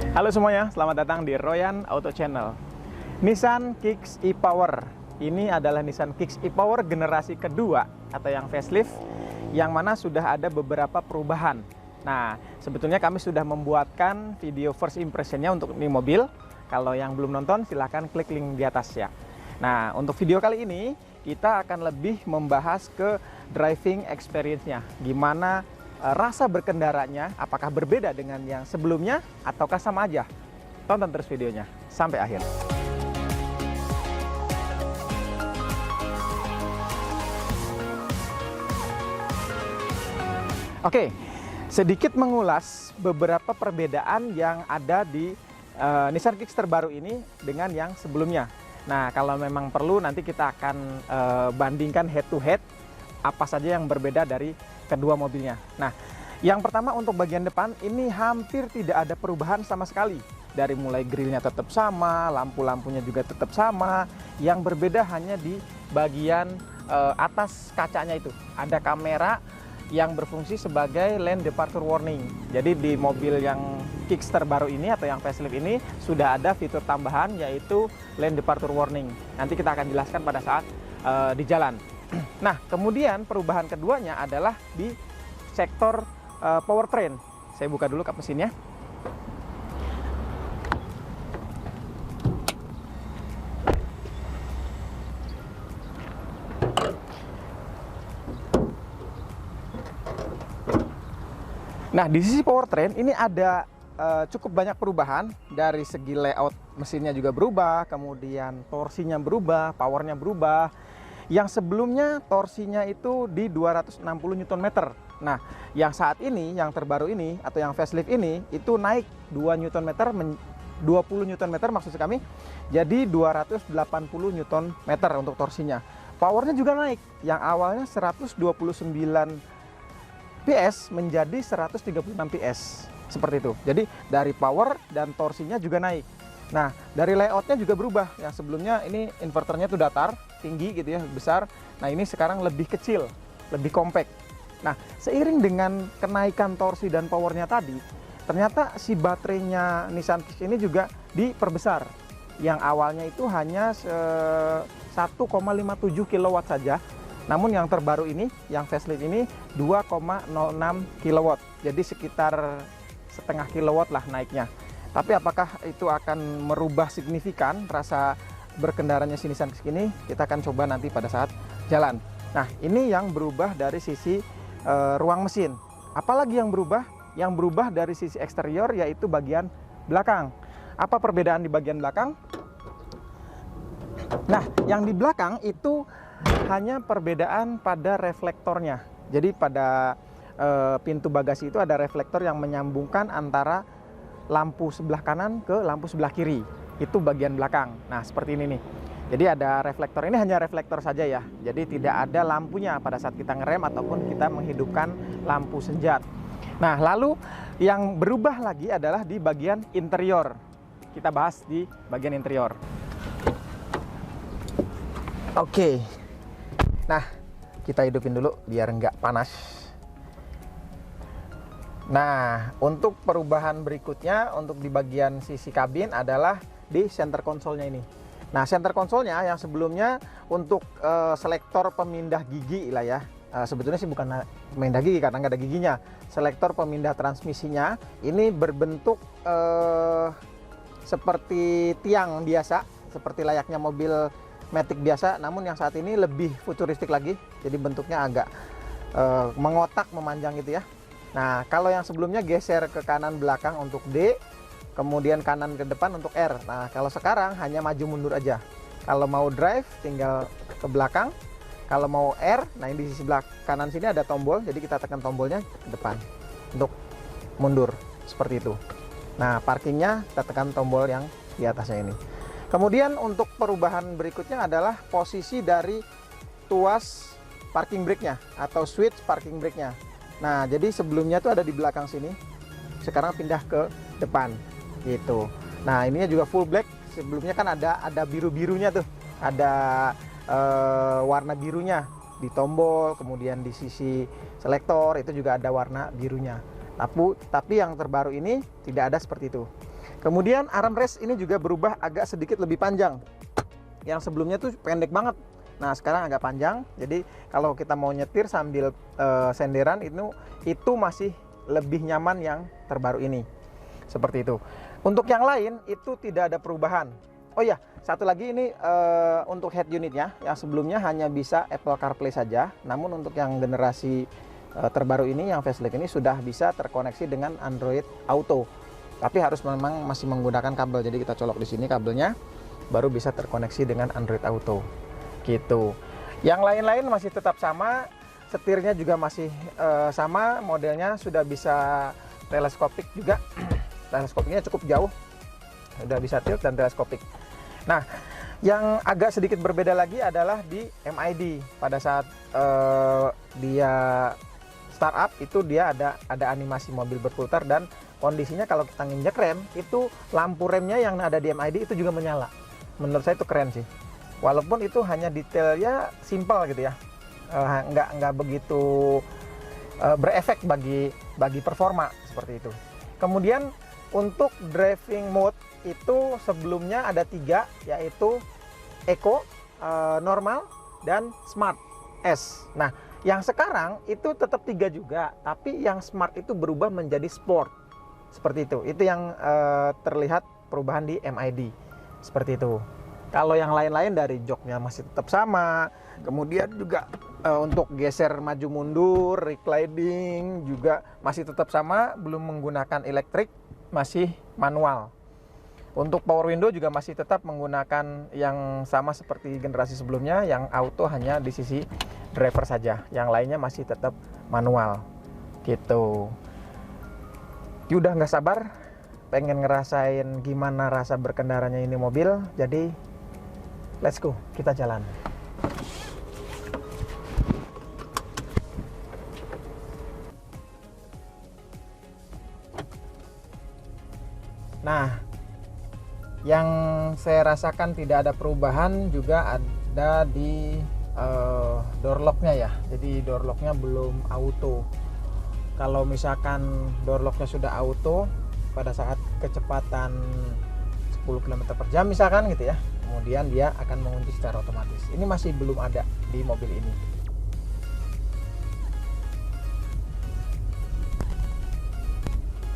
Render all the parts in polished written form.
Halo semuanya, selamat datang di Royan Auto Channel. Nissan Kicks e-Power. Ini adalah Nissan Kicks e-Power generasi kedua atau yang facelift, yang mana sudah ada beberapa perubahan. Nah, sebetulnya kami sudah membuatkan video first impressionnya untuk ini mobil. Kalau yang belum nonton, silahkan klik link di atas ya. Nah, untuk video kali ini, kita akan lebih membahas ke driving experience-nya. Gimana rasa berkendaranya, apakah berbeda dengan yang sebelumnya ataukah sama aja? Tonton terus videonya sampai akhir. Oke, sedikit mengulas beberapa perbedaan yang ada di Nissan Kicks terbaru ini dengan yang sebelumnya. Nah, kalau memang perlu nanti kita akan bandingkan head to head apa saja yang berbeda dari kedua mobilnya. Nah, yang pertama untuk bagian depan ini hampir tidak ada perubahan sama sekali. Dari mulai grillnya tetap sama, lampu-lampunya juga tetap sama. Yang berbeda hanya di bagian atas kacanya itu. Ada kamera yang berfungsi sebagai lane departure warning. Jadi di mobil yang Kicks terbaru ini atau yang facelift ini sudah ada fitur tambahan yaitu lane departure warning. Nanti kita akan jelaskan pada saat di jalan. Nah, kemudian perubahan keduanya adalah di sektor powertrain. Saya buka dulu kap mesinnya. Nah, di sisi powertrain ini ada cukup banyak perubahan. Dari segi layout mesinnya juga berubah, kemudian torsinya berubah, powernya berubah. Yang sebelumnya torsinya itu di 260 Nm. Nah, yang saat ini, yang terbaru ini atau yang facelift ini itu naik 2 Nm, 20 Nm maksud kami. Jadi 280 Nm untuk torsinya. Powernya juga naik. Yang awalnya 129 PS menjadi 136 PS. Seperti itu. Jadi dari power dan torsinya juga naik. Nah, dari layoutnya juga berubah. Yang sebelumnya ini inverternya tuh datar, tinggi gitu ya, besar. Nah, ini sekarang lebih kecil, lebih compact. Nah, seiring dengan kenaikan torsi dan powernya tadi, ternyata si baterainya Nissan Kicks ini juga diperbesar. Yang awalnya itu hanya 1,57 kW saja. Namun yang terbaru ini, yang facelift ini 2,06 kW. Jadi sekitar setengah kilowatt lah naiknya. Tapi apakah itu akan merubah signifikan rasa berkendaranya si Nissan Kicks ini? Kita akan coba nanti pada saat jalan. Nah, ini yang berubah dari sisi ruang mesin. Apalagi yang berubah? Yang berubah dari sisi eksterior yaitu bagian belakang. Apa perbedaan di bagian belakang? Nah, yang di belakang itu hanya perbedaan pada reflektornya. Jadi pada pintu bagasi itu ada reflektor yang menyambungkan antara lampu sebelah kanan ke lampu sebelah kiri. Itu bagian belakang. Nah, seperti ini nih. Jadi ada reflektor, ini hanya reflektor saja ya. Jadi tidak ada lampunya pada saat kita ngerem ataupun kita menghidupkan lampu senjat. Nah, lalu yang berubah lagi adalah di bagian interior. Kita bahas di bagian interior. Oke. Nah, kita hidupin dulu biar nggak panas. Nah, untuk perubahan berikutnya untuk di bagian sisi kabin adalah di center console-nya ini. Nah, center console-nya yang sebelumnya untuk selektor pemindah gigi lah ya. Sebetulnya sih bukan pemindah gigi karena nggak ada giginya. Selektor pemindah transmisinya ini berbentuk seperti tiang biasa, seperti layaknya mobil Matic biasa. Namun yang saat ini lebih futuristik lagi. Jadi bentuknya agak mengotak, memanjang gitu ya. Nah, kalau yang sebelumnya geser ke kanan belakang untuk D, kemudian kanan ke depan untuk R. Nah, kalau sekarang hanya maju mundur aja. Kalau mau drive tinggal ke belakang, kalau mau R, nah ini di sebelah kanan sini ada tombol, jadi kita tekan tombolnya ke depan untuk mundur, seperti itu. Nah, parkingnya kita tekan tombol yang di atasnya ini. Kemudian untuk perubahan berikutnya adalah posisi dari tuas parking brake-nya atau switch parking brake-nya. Nah, jadi sebelumnya tuh ada di belakang sini, sekarang pindah ke depan, gitu. Nah, ininya juga full black. Sebelumnya kan ada biru-birunya tuh, ada warna birunya di tombol, kemudian di sisi selektor itu juga ada warna birunya. Tapi yang terbaru ini tidak ada seperti itu. Kemudian armrest ini juga berubah agak sedikit lebih panjang. Yang sebelumnya tuh pendek banget. Nah, sekarang agak panjang. Jadi kalau kita mau nyetir sambil senderan itu masih lebih nyaman yang terbaru ini. Seperti itu. Untuk yang lain itu tidak ada perubahan. Oh ya, satu lagi ini untuk head unitnya. Yang sebelumnya hanya bisa Apple CarPlay saja. Namun untuk yang generasi terbaru ini, yang facelift ini sudah bisa terkoneksi dengan Android Auto. Tapi harus memang masih menggunakan kabel. Jadi kita colok di sini kabelnya, baru bisa terkoneksi dengan Android Auto. Gitu. Yang lain-lain masih tetap sama. Setirnya juga masih sama. Modelnya sudah bisa teleskopik juga. Teleskopiknya cukup jauh. Sudah bisa tilt dan teleskopik. Nah, yang agak sedikit berbeda lagi adalah di MID. Pada saat dia startup itu dia ada animasi mobil berputar, dan kondisinya kalau kita nginjek rem itu lampu remnya yang ada di MID itu juga menyala. Menurut saya itu keren sih, walaupun itu hanya detailnya simple gitu ya, nggak begitu berefek bagi performa seperti itu. Kemudian untuk driving mode itu sebelumnya ada 3, yaitu Eco, normal, dan Smart S. Nah, yang sekarang itu tetap 3 juga, tapi yang Smart itu berubah menjadi Sport. Seperti itu. Itu yang terlihat perubahan di MID. Seperti itu. Kalau yang lain-lain dari joknya masih tetap sama. Kemudian juga untuk geser maju mundur, reclining juga masih tetap sama, belum menggunakan elektrik, masih manual. Untuk power window juga masih tetap menggunakan yang sama seperti generasi sebelumnya, yang auto hanya di sisi driver saja. Yang lainnya masih tetap manual. Gitu. Udah nggak sabar pengen ngerasain gimana rasa berkendaranya ini mobil. Jadi let's go, kita jalan. Nah, yang saya rasakan tidak ada perubahan juga ada di door locknya ya. Jadi door locknya belum auto. Kalau misalkan door locknya sudah auto pada saat kecepatan 10 km per jam misalkan gitu ya, kemudian dia akan mengunci secara otomatis. Ini masih belum ada di mobil ini.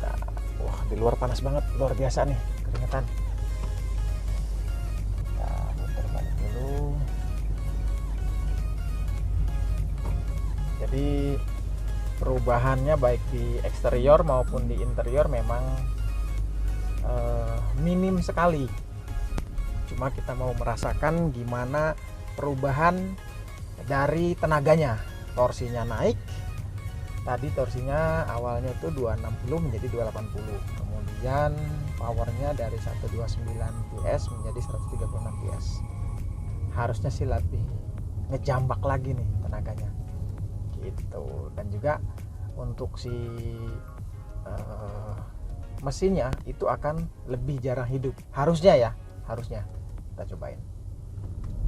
Nah, wah, di luar panas banget, luar biasa nih, keringetan. Nah, putar balik dulu. Jadi perubahannya baik di eksterior maupun di interior memang minim sekali. Cuma kita mau merasakan gimana perubahan dari tenaganya. Torsinya naik. Tadi torsinya awalnya itu 260 menjadi 280. Kemudian powernya dari 129 PS menjadi 136 PS. Harusnya sih lebih ngejambak lagi nih tenaganya. Gitu. Dan juga untuk si mesinnya itu akan lebih jarang hidup, harusnya ya, harusnya. Kita cobain.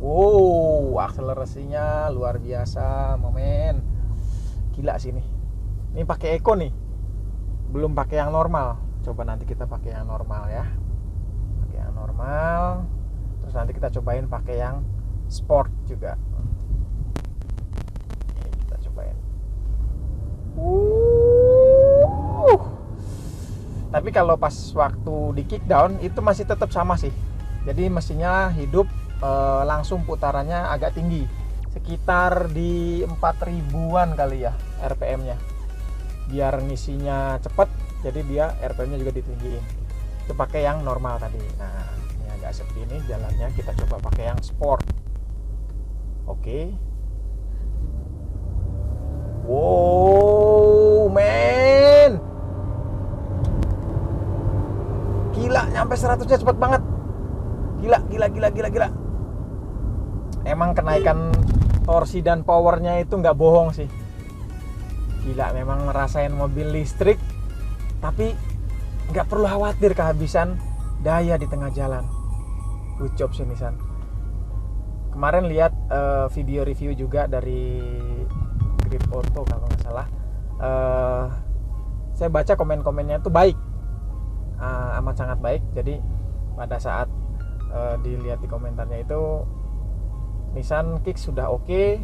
Wow, akselerasinya luar biasa, momen. Gila sih nih. Ini pakai Eco nih, belum pakai yang normal. Coba nanti kita pakai yang normal ya, pakai yang normal. Terus nanti kita cobain pakai yang Sport juga. Kita cobain. Tapi kalau pas waktu di kickdown itu masih tetap sama sih. Jadi mesinnya hidup langsung putarannya agak tinggi. Sekitar di 4000-an kali ya RPM-nya. Biar ngisinya cepet, jadi dia RPM-nya juga ditinggiin. Itu pakai yang normal tadi. Nah, ini agak sepi nih jalannya. Kita coba pakai yang Sport. Oke. Wow, men. Gila, nyampe 100-nya cepet banget. Gila. Emang kenaikan torsi dan powernya itu nggak bohong sih. Gila, memang ngerasain mobil listrik, tapi nggak perlu khawatir kehabisan daya di tengah jalan. Good job sih Nissan. Kemarin lihat video review juga dari Grip Auto kalau nggak salah. Saya baca komen-komennya itu baik. Sama amat sangat baik. Jadi pada saat dilihat di komentarnya itu Nissan Kicks sudah oke,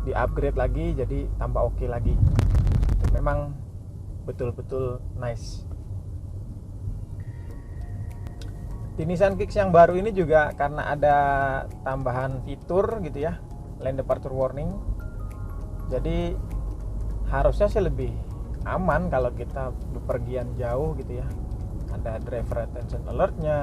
di upgrade lagi jadi tambah oke lagi. Itu memang betul-betul nice. Di Nissan Kicks yang baru ini juga karena ada tambahan fitur gitu ya, lane departure warning. Jadi harusnya sih lebih aman kalau kita bepergian jauh gitu ya. Ada driver attention alert-nya.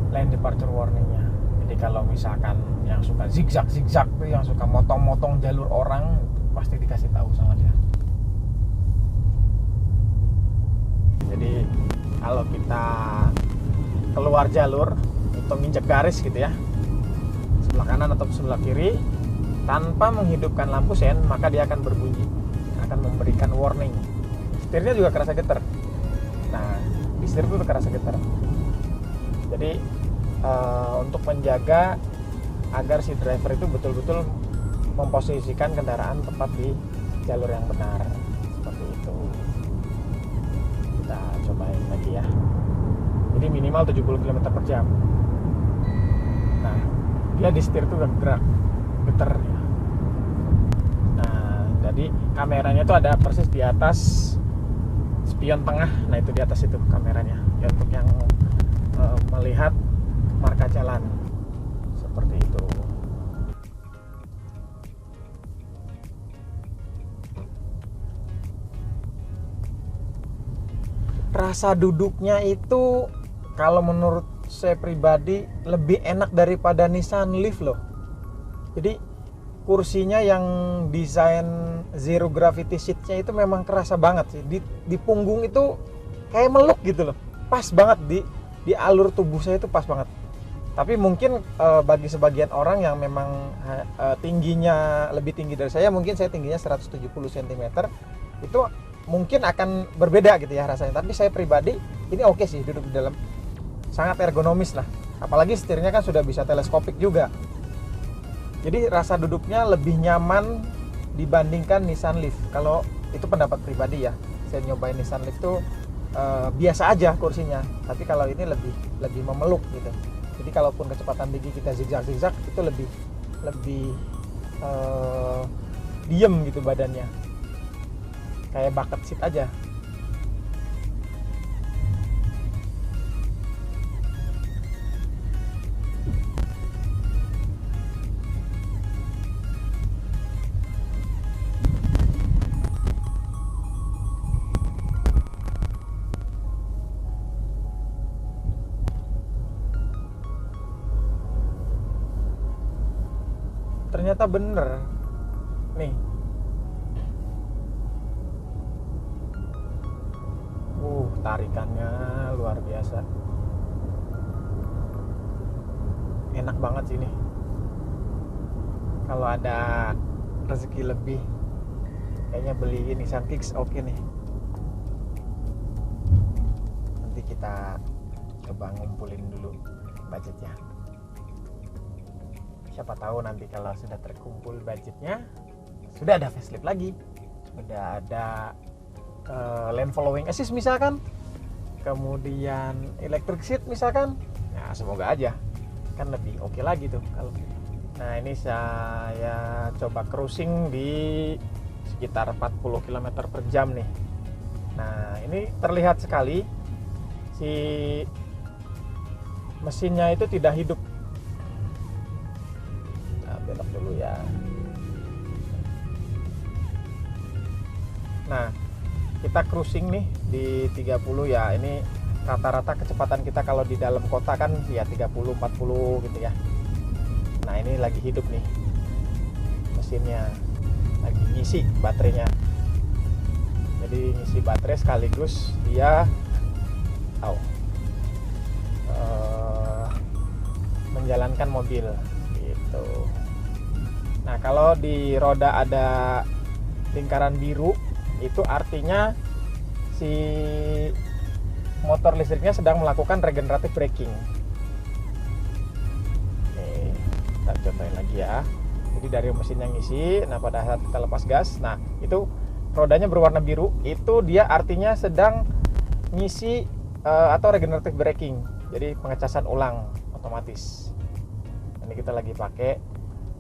Lane departure warningnya. Jadi kalau misalkan yang suka zigzag tuh, yang suka motong-motong jalur orang, pasti dikasih tahu sama dia. Jadi kalau kita keluar jalur atau nginjek garis gitu ya, sebelah kanan atau sebelah kiri, tanpa menghidupkan lampu sen, maka dia akan berbunyi, akan memberikan warning. Setirnya juga kerasa getar. Nah, di setir itu kerasa getar. Jadi untuk menjaga agar si driver itu betul-betul memposisikan kendaraan tepat di jalur yang benar, seperti itu. Kita cobain lagi ya. Jadi minimal 70 km per jam. Nah, dia di setir itu udah gerak, getar ya. Nah, jadi kameranya itu ada persis di atas spion tengah. Nah, itu di atas itu kameranya ya, untuk yang melihat marka jalan seperti itu. Rasa duduknya itu kalau menurut saya pribadi lebih enak daripada Nissan Leaf loh. Jadi kursinya yang desain zero gravity seatnya itu memang kerasa banget sih. Di punggung itu kayak meluk gitu loh. Pas banget di alur tubuh saya itu pas banget. Tapi mungkin bagi sebagian orang yang memang tingginya lebih tinggi dari saya, mungkin saya tingginya 170 cm, itu mungkin akan berbeda gitu ya rasanya. Tapi saya pribadi ini oke sih, duduk di dalam sangat ergonomis lah. Apalagi setirnya kan sudah bisa teleskopik juga. Jadi rasa duduknya lebih nyaman dibandingkan Nissan Leaf. Kalau itu pendapat pribadi ya, saya nyobain Nissan Leaf tuh biasa aja kursinya, tapi kalau ini lebih memeluk gitu. Jadi kalaupun kecepatan tinggi kita zigzag itu lebih diem gitu badannya, kayak bucket seat aja. Ternyata bener nih. Tarikannya luar biasa, enak banget sih ini. Kalau ada rezeki lebih, kayaknya beli Nissan Kicks oke nih. Nanti kita coba ngumpulin dulu budgetnya. Siapa tahu nanti kalau sudah terkumpul budgetnya, sudah ada facelift lagi, sudah ada lane following assist misalkan, kemudian electric seat misalkan. Nah, semoga aja kan lebih oke lagi tuh kalau. Nah, ini saya coba cruising di sekitar 40 km per jam nih. Nah, ini terlihat sekali si mesinnya itu tidak hidup. Nah, belok dulu ya. Nah, kita cruising nih di 30 ya. Ini rata-rata kecepatan kita kalau di dalam kota kan ya 30-40 gitu ya. Nah, ini lagi hidup nih mesinnya, lagi ngisi baterainya. Jadi ngisi baterai sekaligus dia menjalankan mobil gitu. Nah, kalau di roda ada lingkaran biru, itu artinya si motor listriknya sedang melakukan regenerative braking. Oke, kita contohin lagi ya. Jadi dari mesinnya ngisi, nah pada saat kita lepas gas, nah itu rodanya berwarna biru, itu dia artinya sedang ngisi atau regenerative braking, jadi pengecasan ulang otomatis. Ini kita lagi pakai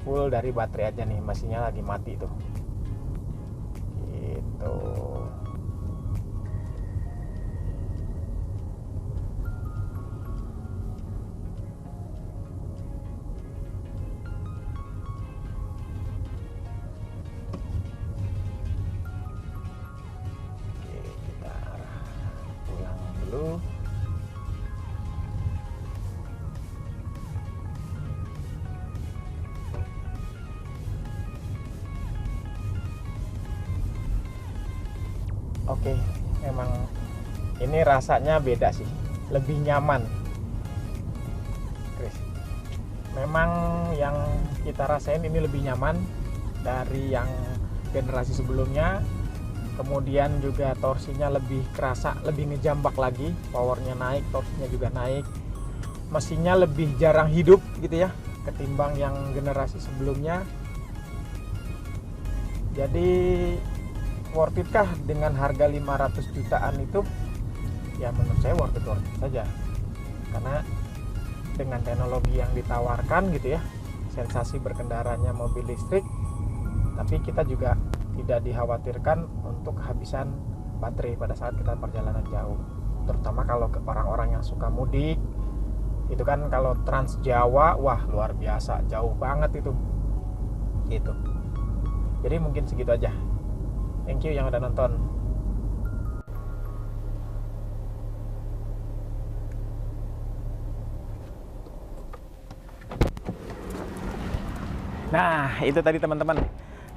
full dari baterai aja nih, mesinnya lagi mati tuh. Gitu. Dulu. Oke, memang ini rasanya beda sih, lebih nyaman. Chris, memang yang kita rasain ini lebih nyaman dari yang generasi sebelumnya. Kemudian juga torsinya lebih kerasa, lebih ngejambak lagi, powernya naik, torsinya juga naik. Mesinnya lebih jarang hidup gitu ya, ketimbang yang generasi sebelumnya. Jadi worth it kah dengan harga 500 jutaan itu? Ya menurut saya worth it saja. Karena dengan teknologi yang ditawarkan gitu ya, sensasi berkendaranya mobil listrik, tapi kita juga tidak dikhawatirkan untuk kehabisan baterai pada saat kita perjalanan jauh, terutama kalau ke orang-orang yang suka mudik. Itu kan kalau Trans Jawa, wah luar biasa, jauh banget itu gitu. Jadi mungkin segitu aja. Thank you yang udah nonton. Nah itu tadi teman-teman,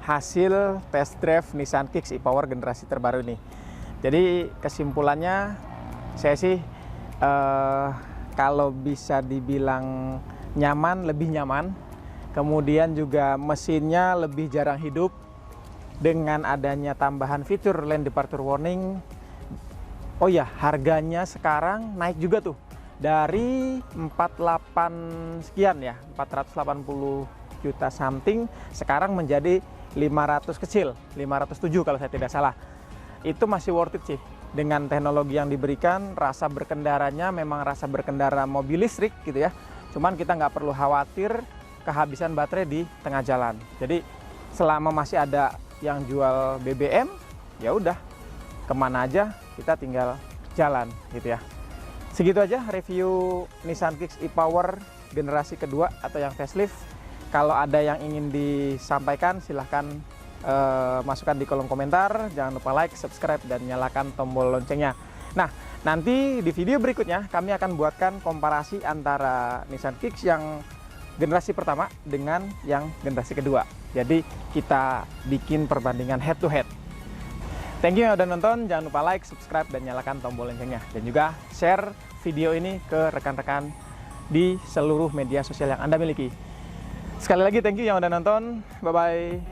hasil test drive Nissan Kicks e-Power generasi terbaru ini. Jadi kesimpulannya saya sih kalau bisa dibilang nyaman, lebih nyaman. Kemudian juga mesinnya lebih jarang hidup dengan adanya tambahan fitur lane departure warning. Oh ya, harganya sekarang naik juga tuh dari 48 sekian ya, 480 juta something, sekarang menjadi 500 kecil, 507 kalau saya tidak salah. Itu masih worth it sih. Dengan teknologi yang diberikan, rasa berkendaranya memang rasa berkendara mobil listrik gitu ya. Cuman kita nggak perlu khawatir kehabisan baterai di tengah jalan. Jadi selama masih ada yang jual BBM, ya udah kemana aja kita tinggal jalan gitu ya. Segitu aja review Nissan Kicks e-Power generasi kedua atau yang facelift. Kalau ada yang ingin disampaikan, silahkan masukkan di kolom komentar. Jangan lupa like, subscribe, dan nyalakan tombol loncengnya. Nah, nanti di video berikutnya kami akan buatkan komparasi antara Nissan Kicks yang generasi pertama dengan yang generasi kedua. Jadi kita bikin perbandingan head to head. Thank you yang udah nonton. Jangan lupa like, subscribe, dan nyalakan tombol loncengnya. Dan juga share video ini ke rekan-rekan di seluruh media sosial yang Anda miliki. Sekali lagi thank you yang udah nonton. Bye-bye.